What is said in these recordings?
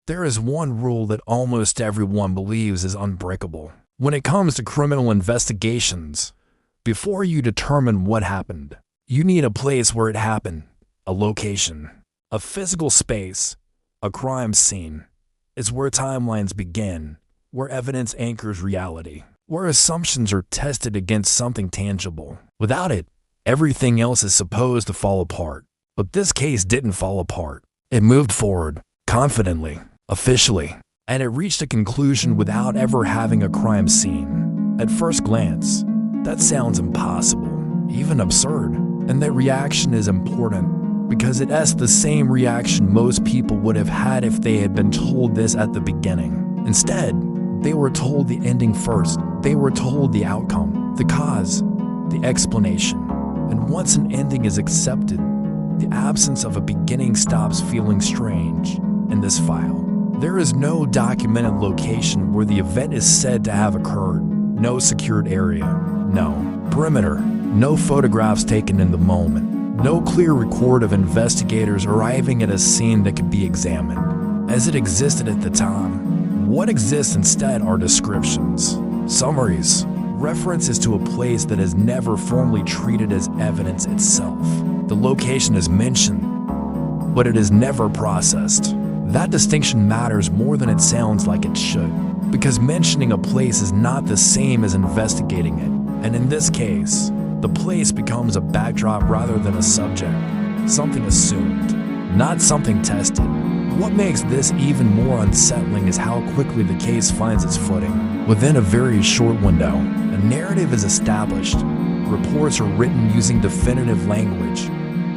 There is one rule that almost everyone believes is unbreakable. When it comes to criminal investigations, before you determine what happened, you need a place where it happened, a location, a physical space, a crime scene. It's where timelines begin, where evidence anchors reality, where assumptions are tested against something tangible. Without it, everything else is supposed to fall apart. But this case didn't fall apart. It moved forward, confidently, officially, and it reached a conclusion without ever having a crime scene. At first glance, that sounds impossible, even absurd. And that reaction is important because it asks the same reaction most people would have had if they had been told this at the beginning. Instead, they were told the ending first. They were told the outcome, the cause, the explanation. And once an ending is accepted, the absence of a beginning stops feeling strange. In this file, there is no documented location where the event is said to have occurred. No secured area. No perimeter. No photographs taken in the moment. No clear record of investigators arriving at a scene that could be examined as it existed at the time. What exists instead are descriptions, summaries, references to a place that is never formally treated as evidence itself. The location is mentioned, but it is never processed. That distinction matters more than it sounds like it should, because mentioning a place is not the same as investigating it. And in this case, the place becomes a backdrop rather than a subject, something assumed, not something tested. What makes this even more unsettling is how quickly the case finds its footing. Within a very short window, a narrative is established. Reports are written using definitive language,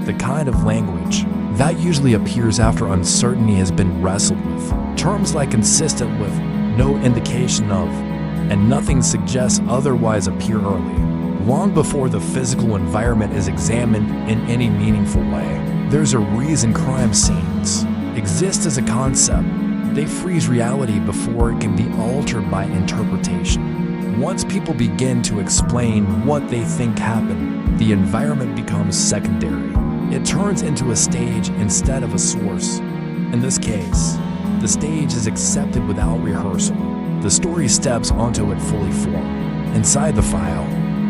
the kind of language that usually appears after uncertainty has been wrestled with. Terms like consistent with, no indication of, and nothing suggests otherwise appear early, long before the physical environment is examined in any meaningful way. There's a reason crime scenes exist as a concept. They freeze reality before it can be altered by interpretation. Once people begin to explain what they think happened, the environment becomes secondary. It turns into a stage instead of a source. In this case, the stage is accepted without rehearsal. The story steps onto it fully formed. Inside the file,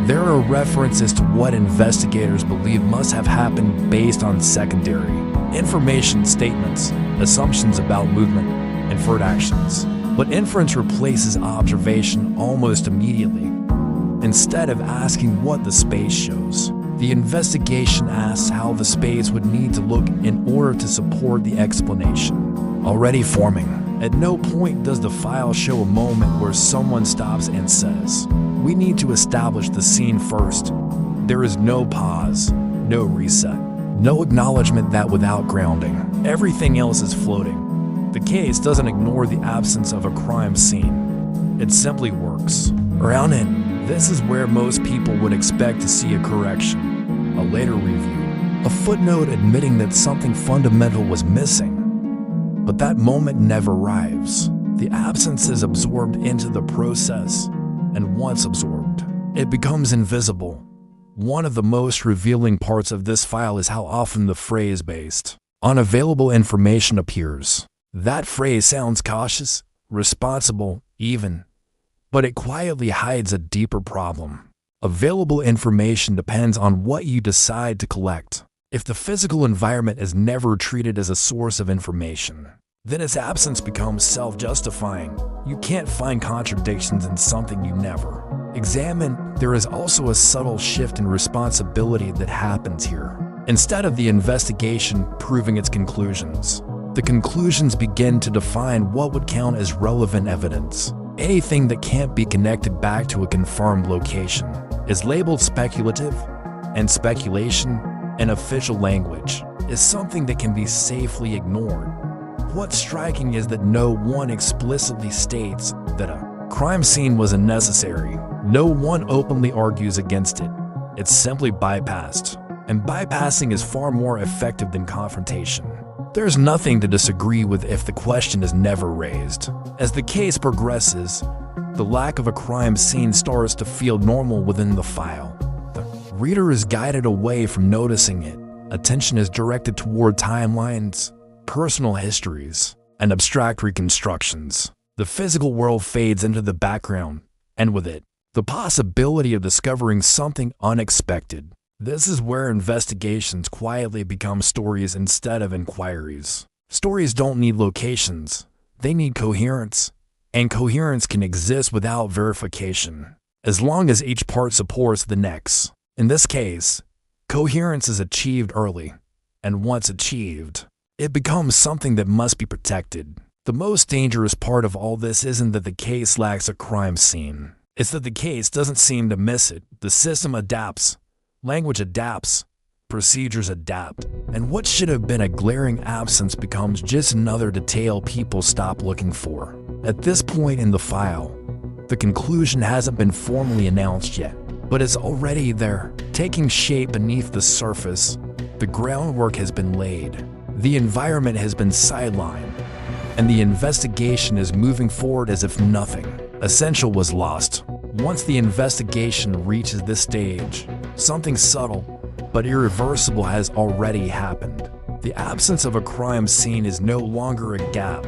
there are references to what investigators believe must have happened based on secondary information, statements, assumptions about movement, inferred actions. But inference replaces observation almost immediately. Instead of asking what the space shows, the investigation asks how the space would need to look in order to support the explanation already forming. At no point does the file show a moment where someone stops and says, "We need to establish the scene first." There is no pause, no reset, no acknowledgement that without grounding, everything else is floating. The case doesn't ignore the absence of a crime scene. It simply works around it. This is where most people would expect to see a correction, a later review, a footnote admitting that something fundamental was missing. But that moment never arrives. The absence is absorbed into the process, and once absorbed, it becomes invisible. One of the most revealing parts of this file is how often the phrase "based on available information" appears. That phrase sounds cautious, responsible, even, but it quietly hides a deeper problem. Available information depends on what you decide to collect. If the physical environment is never treated as a source of information, then its absence becomes self-justifying. You can't find contradictions in something you never examine. There is also a subtle shift in responsibility that happens here. Instead of the investigation proving its conclusions, the conclusions begin to define what would count as relevant evidence. Anything that can't be connected back to a confirmed location is labeled speculative, and speculation, in official language, is something that can be safely ignored. What's striking is that no one explicitly states that a crime scene was unnecessary. No one openly argues against it. It's simply bypassed. And bypassing is far more effective than confrontation. There's nothing to disagree with if the question is never raised. As the case progresses, the lack of a crime scene starts to feel normal within the file. The reader is guided away from noticing it. Attention is directed toward timelines, personal histories, and abstract reconstructions. The physical world fades into the background, and with it, the possibility of discovering something unexpected. This is where investigations quietly become stories instead of inquiries. Stories don't need locations, they need coherence, and coherence can exist without verification, as long as each part supports the next. In this case, coherence is achieved early, and once achieved, it becomes something that must be protected. The most dangerous part of all this isn't that the case lacks a crime scene. It's that the case doesn't seem to miss it. The system adapts, language adapts, procedures adapt, and what should have been a glaring absence becomes just another detail people stop looking for. At this point in the file, the conclusion hasn't been formally announced yet, but it's already there, taking shape beneath the surface. The groundwork has been laid, the environment has been sidelined, and the investigation is moving forward as if nothing essential was lost. Once the investigation reaches this stage, something subtle but irreversible has already happened. The absence of a crime scene is no longer a gap.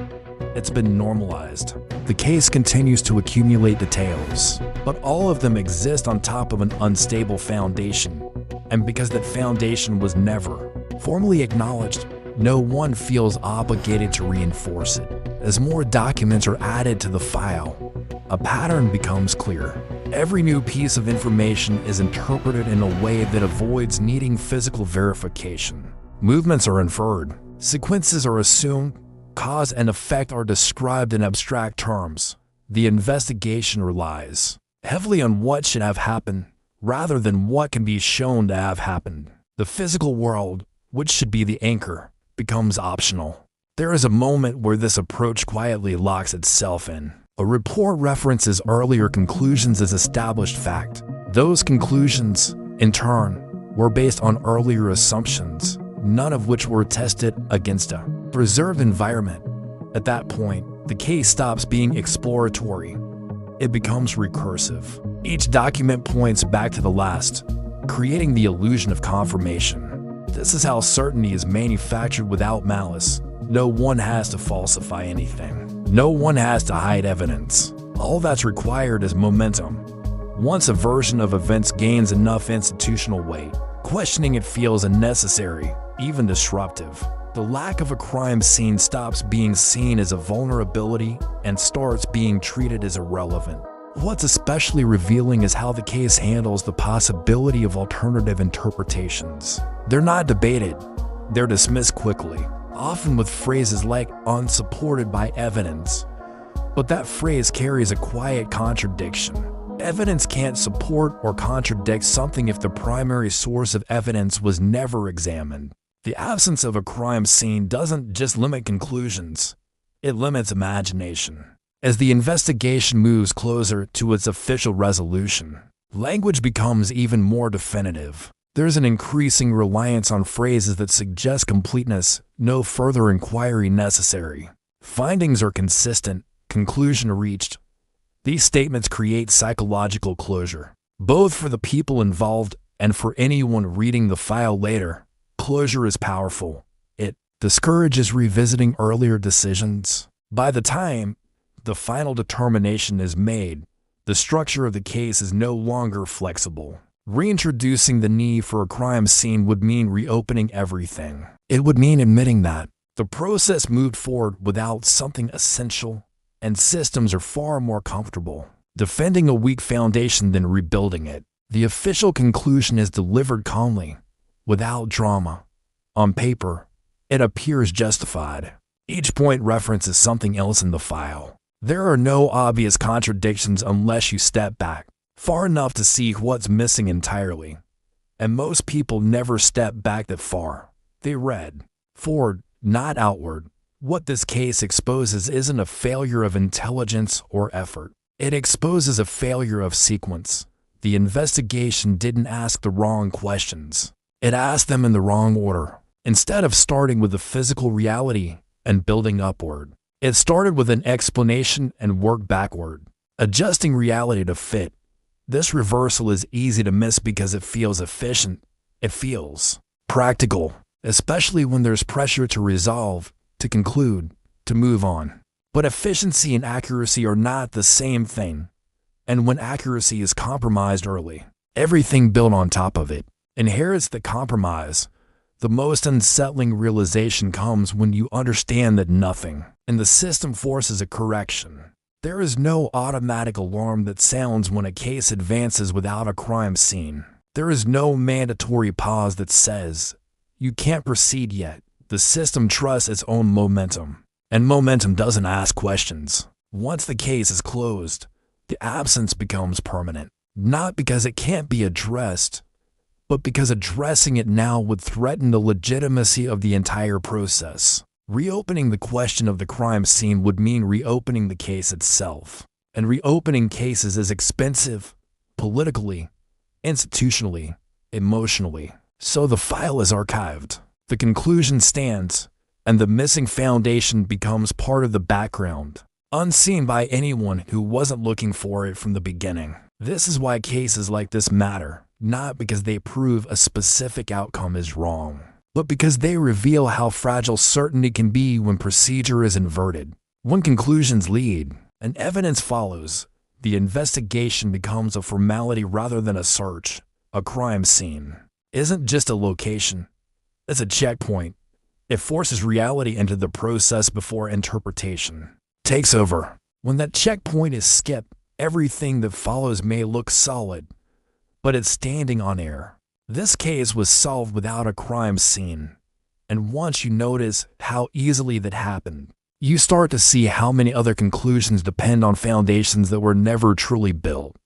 It's been normalized. The case continues to accumulate details, but all of them exist on top of an unstable foundation. And because that foundation was never formally acknowledged, no one feels obligated to reinforce it. As more documents are added to the file, a pattern becomes clear. Every new piece of information is interpreted in a way that avoids needing physical verification. Movements are inferred, sequences are assumed, cause and effect are described in abstract terms. The investigation relies heavily on what should have happened, rather than what can be shown to have happened. The physical world, which should be the anchor, becomes optional. There is a moment where this approach quietly locks itself in. A report references earlier conclusions as established fact. Those conclusions, in turn, were based on earlier assumptions, none of which were tested against a preserved environment. At that point, the case stops being exploratory. It becomes recursive. Each document points back to the last, creating the illusion of confirmation. This is how certainty is manufactured without malice. No one has to falsify anything. No one has to hide evidence. All that's required is momentum. Once a version of events gains enough institutional weight, questioning it feels unnecessary, even disruptive. The lack of a crime scene stops being seen as a vulnerability and starts being treated as irrelevant. What's especially revealing is how the case handles the possibility of alternative interpretations. They're not debated, they're dismissed quickly, often with phrases like unsupported by evidence. But that phrase carries a quiet contradiction. Evidence can't support or contradict something if the primary source of evidence was never examined. The absence of a crime scene doesn't just limit conclusions, it limits imagination. As the investigation moves closer to its official resolution, language becomes even more definitive. There's an increasing reliance on phrases that suggest completeness, no further inquiry necessary. Findings are consistent, conclusion reached. These statements create psychological closure, both for the people involved and for anyone reading the file later. Closure is powerful. It discourages revisiting earlier decisions. By the time the final determination is made, the structure of the case is no longer flexible. Reintroducing the need for a crime scene would mean reopening everything. It would mean admitting that the process moved forward without something essential, and systems are far more comfortable defending a weak foundation than rebuilding it. The official conclusion is delivered calmly, without drama. On paper, it appears justified. Each point references something else in the file. There are no obvious contradictions unless you step back far enough to see what's missing entirely. And most people never step back that far. They read forward, not outward. What this case exposes isn't a failure of intelligence or effort. It exposes a failure of sequence. The investigation didn't ask the wrong questions. It asked them in the wrong order. Instead of starting with the physical reality and building upward, it started with an explanation and worked backward, adjusting reality to fit. This reversal is easy to miss because it feels efficient. It feels practical, especially when there's pressure to resolve, to conclude, to move on. But efficiency and accuracy are not the same thing. And when accuracy is compromised early, everything built on top of it inherits the compromise. The most unsettling realization comes when you understand that nothing in the system forces a correction. There is no automatic alarm that sounds when a case advances without a crime scene. There is no mandatory pause that says, you can't proceed yet. The system trusts its own momentum, and momentum doesn't ask questions. Once the case is closed, the absence becomes permanent, not because it can't be addressed, but because addressing it now would threaten the legitimacy of the entire process. Reopening the question of the crime scene would mean reopening the case itself, and reopening cases is expensive, politically, institutionally, emotionally. So the file is archived. The conclusion stands, and the missing foundation becomes part of the background, unseen by anyone who wasn't looking for it from the beginning. This is why cases like this matter, not because they prove a specific outcome is wrong, but because they reveal how fragile certainty can be when procedure is inverted. When conclusions lead and evidence follows, the investigation becomes a formality rather than a search. A crime scene isn't just a location, it's a checkpoint. It forces reality into the process before interpretation takes over. When that checkpoint is skipped, everything that follows may look solid, but it's standing on air. This case was solved without a crime scene, and once you notice how easily that happened, you start to see how many other conclusions depend on foundations that were never truly built.